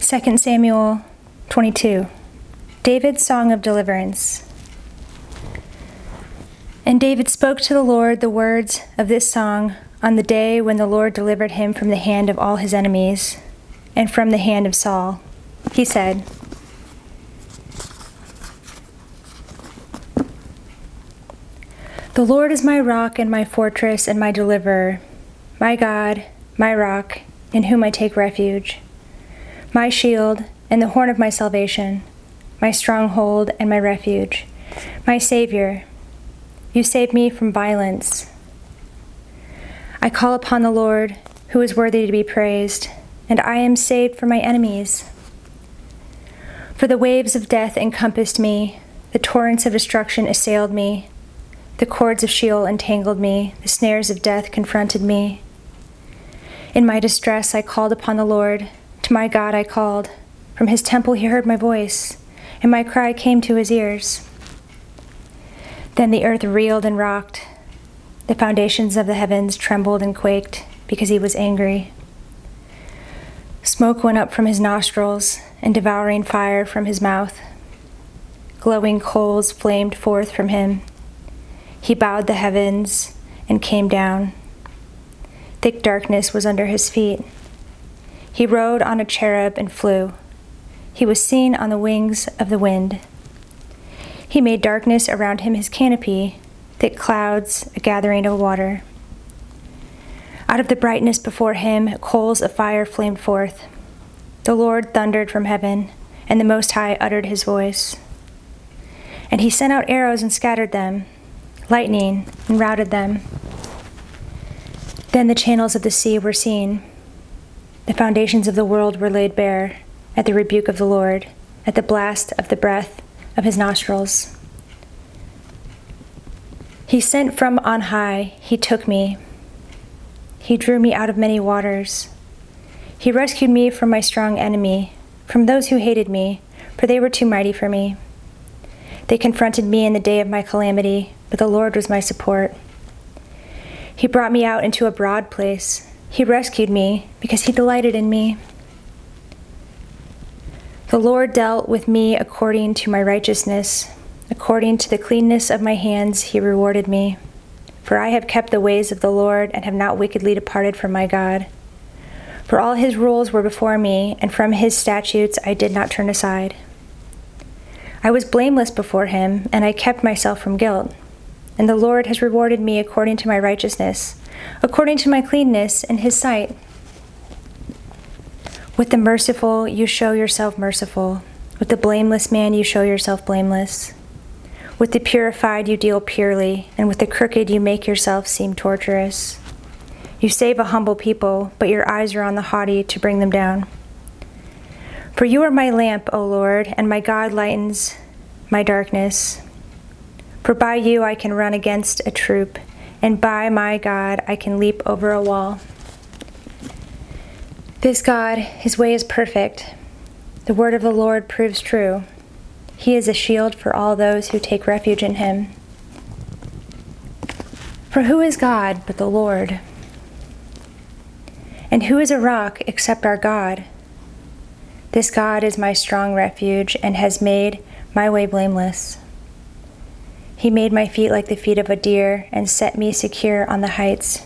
2 Samuel 22. David's Song of Deliverance. And David spoke to the Lord the words of this song on the day when the Lord delivered him from the hand of all his enemies and from the hand of Saul. He said, "The Lord is my rock and my fortress and my deliverer, my God, my rock, in whom I take refuge, my shield and the horn of my salvation, my stronghold and my refuge, my Savior. You save me from violence. I call upon the Lord, who is worthy to be praised, and I am saved from my enemies. For the waves of death encompassed me, the torrents of destruction assailed me, the cords of Sheol entangled me, the snares of death confronted me. In my distress I called upon the Lord, to my God I called. From his temple he heard my voice, and my cry came to his ears. Then the earth reeled and rocked. The foundations of the heavens trembled and quaked because he was angry. Smoke went up from his nostrils and devouring fire from his mouth. Glowing coals flamed forth from him. He bowed the heavens and came down. Thick darkness was under his feet. He rode on a cherub and flew. He was seen on the wings of the wind. He made darkness around him his canopy, thick clouds, a gathering of water. Out of the brightness before him, coals of fire flamed forth. The Lord thundered from heaven, and the Most High uttered his voice. And he sent out arrows and scattered them, lightning and routed them. Then the channels of the sea were seen. The foundations of the world were laid bare at the rebuke of the Lord, at the blast of the breath of his nostrils. He sent from on high, he took me. He drew me out of many waters. He rescued me from my strong enemy, from those who hated me, for they were too mighty for me. They confronted me in the day of my calamity, but the Lord was my support. He brought me out into a broad place. He rescued me because he delighted in me. The Lord dealt with me according to my righteousness. According to the cleanness of my hands, he rewarded me. For I have kept the ways of the Lord and have not wickedly departed from my God. For all his rules were before me, and from his statutes I did not turn aside. I was blameless before him, and I kept myself from guilt. And the Lord has rewarded me according to my righteousness, according to my cleanness in his sight. With the merciful you show yourself merciful. With the blameless man you show yourself blameless. With the purified you deal purely, and with the crooked you make yourself seem torturous. You save a humble people, but your eyes are on the haughty to bring them down. For you are my lamp, O Lord, and my God lightens my darkness. For by you I can run against a troop, and by my God I can leap over a wall. This God, his way is perfect. The word of the Lord proves true. He is a shield for all those who take refuge in him. For who is God but the Lord? And who is a rock except our God? This God is my strong refuge and has made my way blameless. He made my feet like the feet of a deer and set me secure on the heights.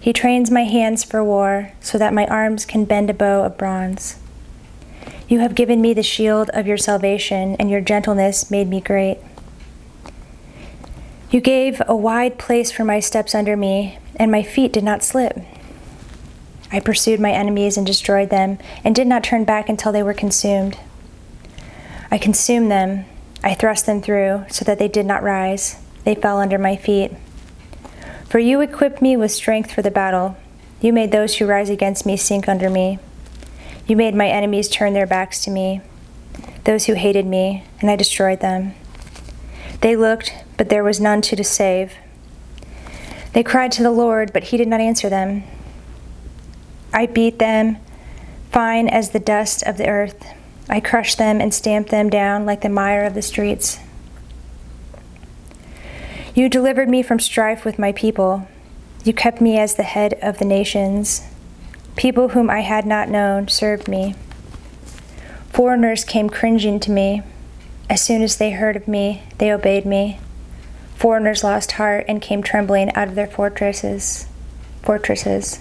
He trains my hands for war so that my arms can bend a bow of bronze. You have given me the shield of your salvation, and your gentleness made me great. You gave a wide place for my steps under me, and my feet did not slip. I pursued my enemies and destroyed them, and did not turn back until they were consumed. I consumed them. I thrust them through so that they did not rise. They fell under my feet. For you equipped me with strength for the battle. You made those who rise against me sink under me. You made my enemies turn their backs to me, those who hated me, and I destroyed them. They looked, but there was none to save. They cried to the Lord, but he did not answer them. I beat them fine as the dust of the earth. I crushed them and stamped them down like the mire of the streets. You delivered me from strife with my people. You kept me as the head of the nations. People whom I had not known served me. Foreigners came cringing to me. As soon as they heard of me, they obeyed me. Foreigners lost heart and came trembling out of their fortresses. The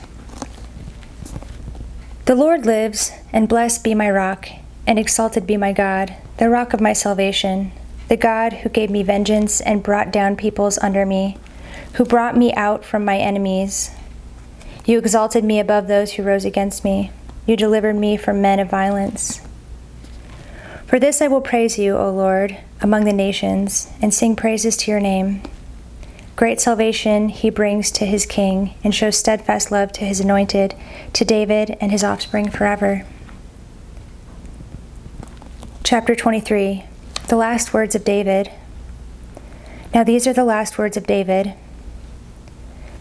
Lord lives, and blessed be my rock, and exalted be my God, the rock of my salvation, the God who gave me vengeance and brought down peoples under me, who brought me out from my enemies. You exalted me above those who rose against me. You delivered me from men of violence. For this I will praise you, O Lord, among the nations, and sing praises to your name. Great salvation he brings to his king, and shows steadfast love to his anointed, to David and his offspring forever. Chapter 23. The last words of David. Now these are the last words of David.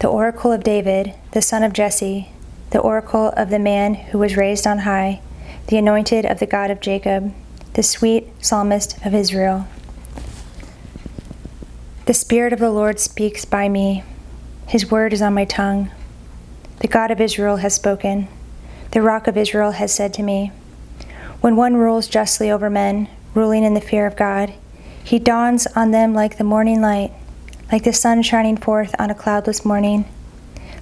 The oracle of David, the son of Jesse, the oracle of the man who was raised on high, the anointed of the God of Jacob, the sweet psalmist of Israel. The Spirit of the Lord speaks by me. His word is on my tongue. The God of Israel has spoken. The Rock of Israel has said to me, when one rules justly over men, ruling in the fear of God, he dawns on them like the morning light, like the sun shining forth on a cloudless morning,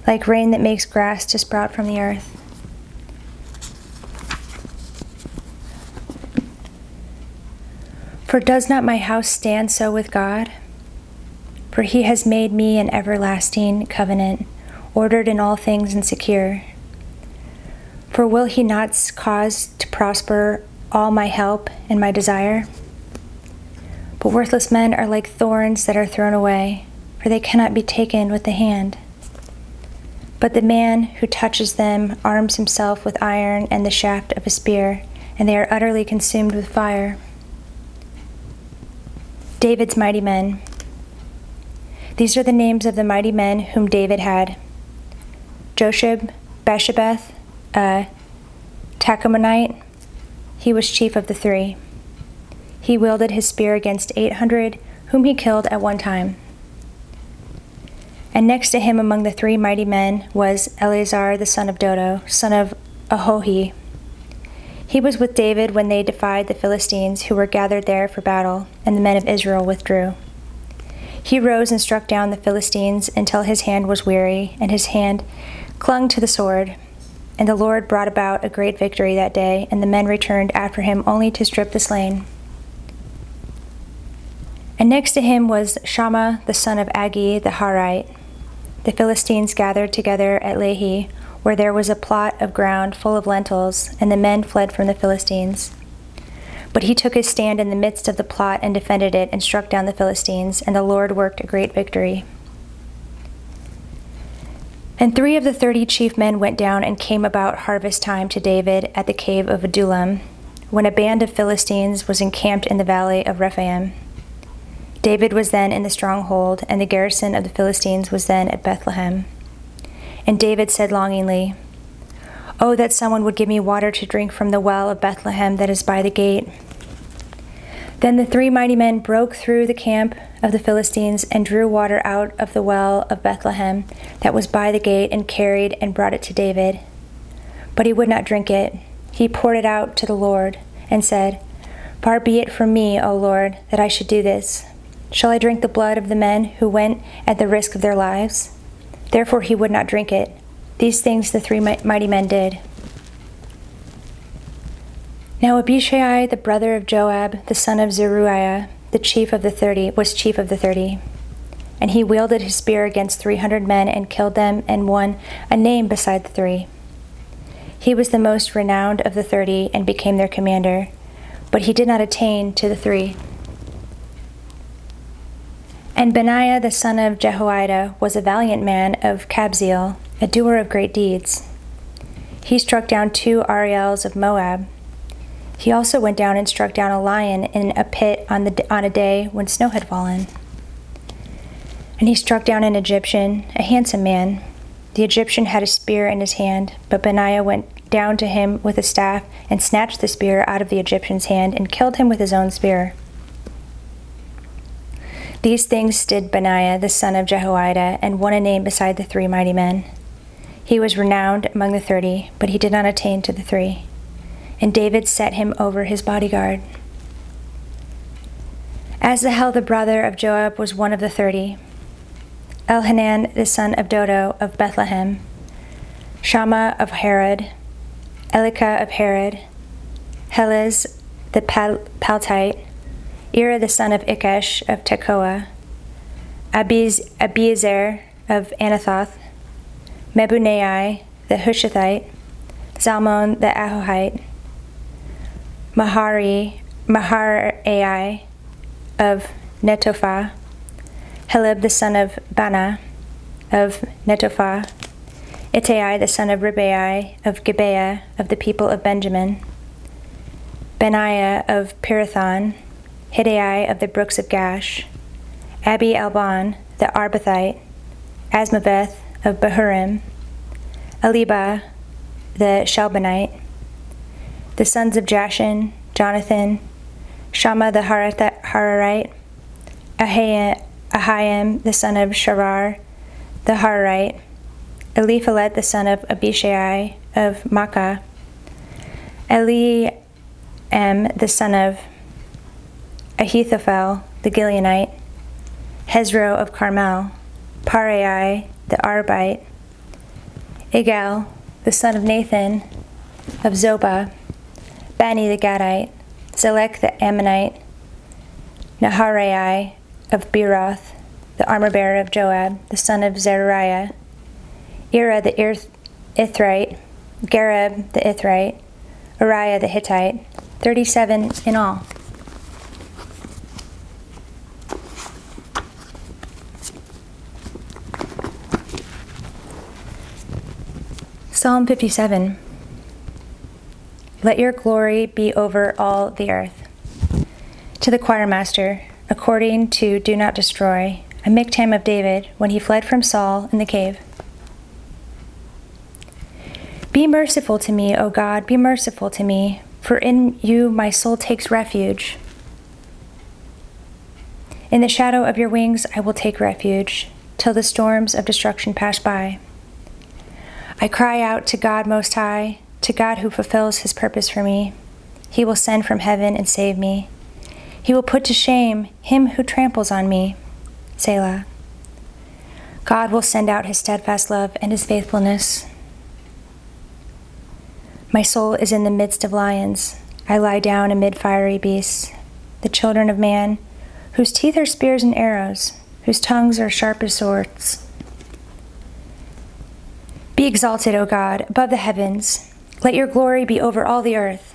like rain that makes grass to sprout from the earth. For does not my house stand so with God? For he has made me an everlasting covenant, ordered in all things and secure. For will he not cause to prosper all my help and my desire? But worthless men are like thorns that are thrown away, for they cannot be taken with the hand. But the man who touches them arms himself with iron and the shaft of a spear, and they are utterly consumed with fire. David's mighty men. These are the names of the mighty men whom David had: Josheb, Basshebeth, a Tachamonite. He was chief of the three. He wielded his spear against 800, whom he killed at one time. And next to him among the three mighty men was Eleazar the son of Dodo, son of Ahohi. He was with David when they defied the Philistines, who were gathered there for battle, and the men of Israel withdrew. He rose and struck down the Philistines until his hand was weary, and his hand clung to the sword. And the Lord brought about a great victory that day, and the men returned after him only to strip the slain. And next to him was Shammah the son of Agi the Harite. The Philistines gathered together at Lehi, where there was a plot of ground full of lentils, and the men fled from the Philistines. But he took his stand in the midst of the plot and defended it and struck down the Philistines, and the Lord worked a great victory. And 3 of the 30 chief men went down and came about harvest time to David at the cave of Adullam, when a band of Philistines was encamped in the valley of Rephaim. David was then in the stronghold, and the garrison of the Philistines was then at Bethlehem. And David said longingly, "Oh, that someone would give me water to drink from the well of Bethlehem that is by the gate." Then the 3 mighty men broke through the camp of the Philistines and drew water out of the well of Bethlehem that was by the gate and carried and brought it to David. But he would not drink it. He poured it out to the Lord and said, "Far be it from me, O Lord, that I should do this. Shall I drink the blood of the men who went at the risk of their lives?" Therefore he would not drink it. These things the 3 mighty men did. Now Abishai, the brother of Joab, the son of Zeruiah, was chief of the 30. And he wielded his spear against 300 men and killed them and won a name beside the 3. He was the most renowned of the 30 and became their commander, but he did not attain to the 3. And Benaiah the son of Jehoiada was a valiant man of Kabzeel, a doer of great deeds. He struck down 2 Ariels of Moab. He also went down and struck down a lion in a pit on a day when snow had fallen. And he struck down an Egyptian, a handsome man. The Egyptian had a spear in his hand, but Benaiah went down to him with a staff and snatched the spear out of the Egyptian's hand and killed him with his own spear. These things did Benaiah the son of Jehoiada, and won a name beside the 3 mighty men. He was renowned among the 30, but he did not attain to the 3. and David set him over his bodyguard. Asahel the brother of Joab was one of the 30. Elhanan the son of Dodo of Bethlehem, Shammah of Harod, Elikah of Harod, Helez the Paltite, Ira the son of Ikesh of Tekoa, Abiezer of Anathoth, Mebunai the Hushathite, Zalmon the Ahohite, Maharai of Netophah, Heleb the son of Bana of Netophah, Ittai the son of Ribai of Gibeah of the people of Benjamin, Benaiah of Pirathon, Hiddai of the brooks of Gash, Abi Alban the Arbathite, Asmaveth of Bahurim, Eliba the Shelbanite, the sons of Jashin, Jonathan, Shammah the Hararite, Ahiam the son of Sharar the Hararite, Eliphalet the son of Abishai of Makkah, Eliam the son of Ahithophel the Gileonite, Hezro of Carmel, Parai the Arbite, Igal the son of Nathan of Zobah, Bani the Gadite, Zelek the Ammonite, Naharai of Beeroth, the armor-bearer of Joab, the son of Zeruiah, Ira the Ithrite, Gareb the Ithrite, Uriah the Hittite, 37 in all. Psalm 57. Let your glory be over all the earth. To the choirmaster, according to Do Not Destroy, a miktam of David when he fled from Saul in the cave. Be merciful to me, O God, be merciful to me, for in you my soul takes refuge. In the shadow of your wings I will take refuge, till the storms of destruction pass by. I cry out to God Most High, to God who fulfills his purpose for me. He will send from heaven and save me. He will put to shame him who tramples on me. Selah. God will send out his steadfast love and his faithfulness. My soul is in the midst of lions. I lie down amid fiery beasts, the children of man, whose teeth are spears and arrows, whose tongues are sharp as swords. Be exalted, O God, above the heavens. Let your glory be over all the earth.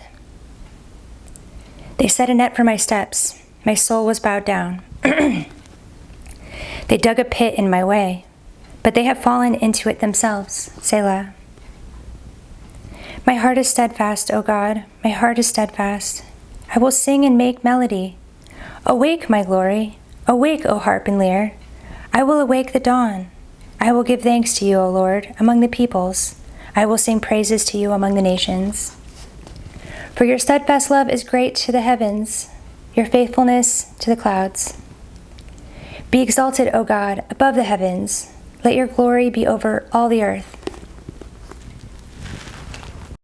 They set a net for my steps. My soul was bowed down. They dug a pit in my way, but they have fallen into it themselves. Selah. My heart is steadfast, O God. My heart is steadfast. I will sing and make melody. Awake, my glory. Awake, O harp and lyre. I will awake the dawn. I will give thanks to you, O Lord, among the peoples. I will sing praises to you among the nations. For your steadfast love is great to the heavens, your faithfulness to the clouds. Be exalted, O God, above the heavens. Let your glory be over all the earth.